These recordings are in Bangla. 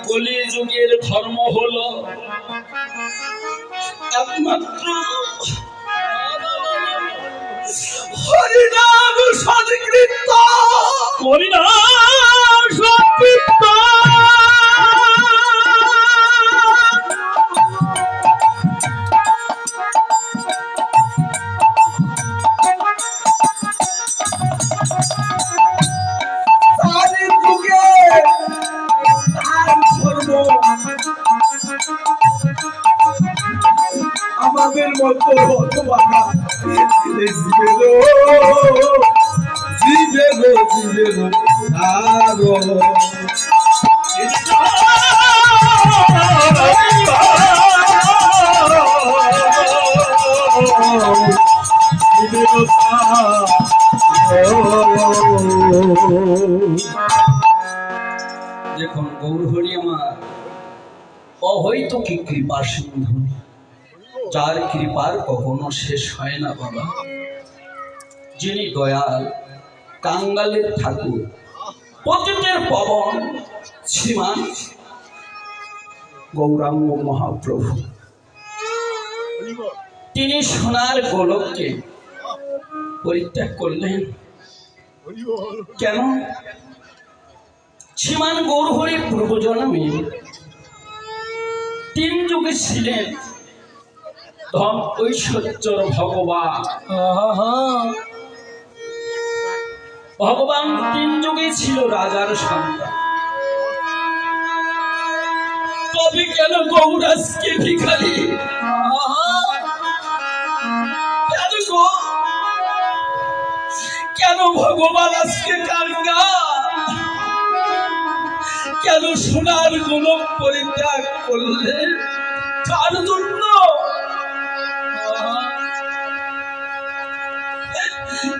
কলিযুগের ধর্ম হলো একমাত্র হরিনাম সংকীর্তন। হরিনাম সংকীর্তন আমাদের মতো জীবের আরো দেখুন গৌরহরি আমার অহৈত কি কৃপা সিন্ধু, যার কৃপার কখনো শেষ হয় না বাবা, যিনি দয়াল কাঙ্গালের ঠাকুর পতিতের পবন শ্রীমান গৌরাঙ্গ মহাপ্রভু, তিনি সোনার গোলককে পরিত্যাগ করলেন কেন? শ্রীমান গৌরহরি পূর্বজন্মে 3 যুগে ছিলেন ধন ঐশ্বর্যর ভগবান। ভগবান 3 যুগে ছিল রাজার সন্তান, তবে কেন গৌরাজকে ভিখারি? কেন ভগবান আজকে কাঙ্গা? কেন সোনার গোলক পরিত্যাগ করলেন? কার জন্য?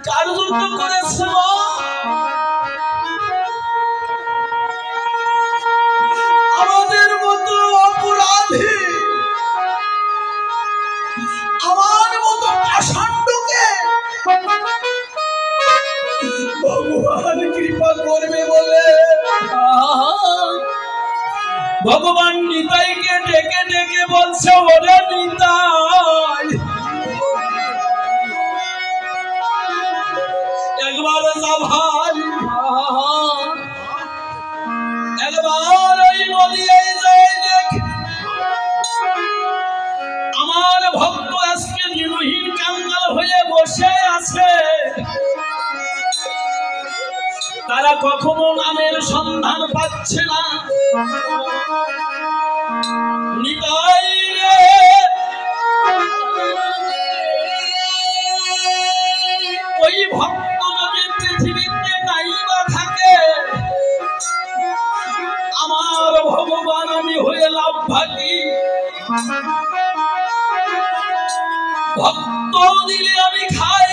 কার জন্য করেছে? আমাদের মতো অপরাধী, আমার মতো পাষণ্ডকে ভগবান কৃপা করবে বলে ভগবান নিতাইকে ডেকে ডেকে বলছে, ওরে নিতাই, একবার যা ভাই, একবার ওই নদিয়ায় যায় দেখ, আমার ভক্ত আজকে দিনহীন কাঙ্গাল হয়ে বসে আছে, তারা কখনো নামের সন্ধান পাচ্ছে না। নিতাই রে, ওই ভক্ত যদি পৃথিবীতে নাই বা থাকে, আমার ভগবান আমি হয়ে লাভ ভাগি। ভক্ত দিলে আমি খাই,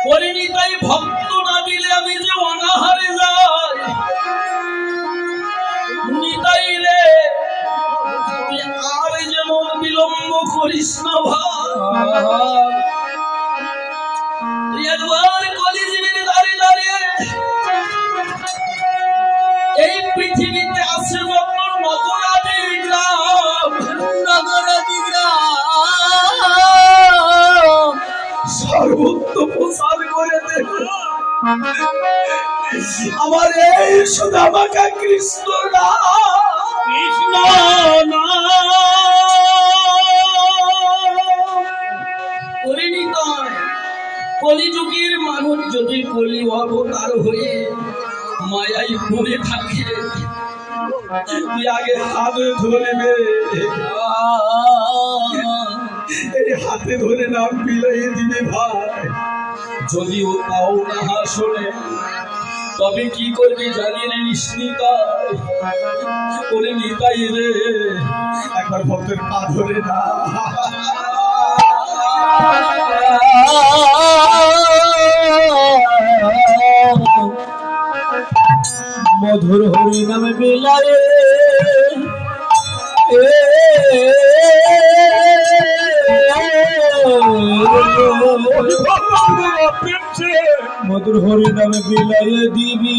পরিণীতাই ভক্ত না দিলে আমি যে অনাহারে যাই। নিতাই রে, আর যেমন বিলম্ব করিস না ভাই, একবার কলিজীবীর দাঁড়িয়ে দাঁড়িয়ে এই পৃথিবীতে আছে যত নগরাদি গ্রাম, নগরাদি গ্রাম সর্বত্র প্রচার করে দেব আমার এই সুদামাকা কৃষ্ণ না, কৃষ্ণ না। কলিযুগের মানুষ যদি কলি অবতার হয়ে মায়াই পড়ে থাকে, আগে হাতে ধরবে, এই হাতে ধরে নাম বিলাই দিবে ভাই। যদিও তাও না শোনে, তবে কি করবি জানি রে নিশ্চিতাই, ওরে নিতাই রে, একবার ভক্তের পা ধরে না। মধুর হরি নামে বিলায়ে প্রেমছে মধুর হরি নামে বিলাইয়ে দিবি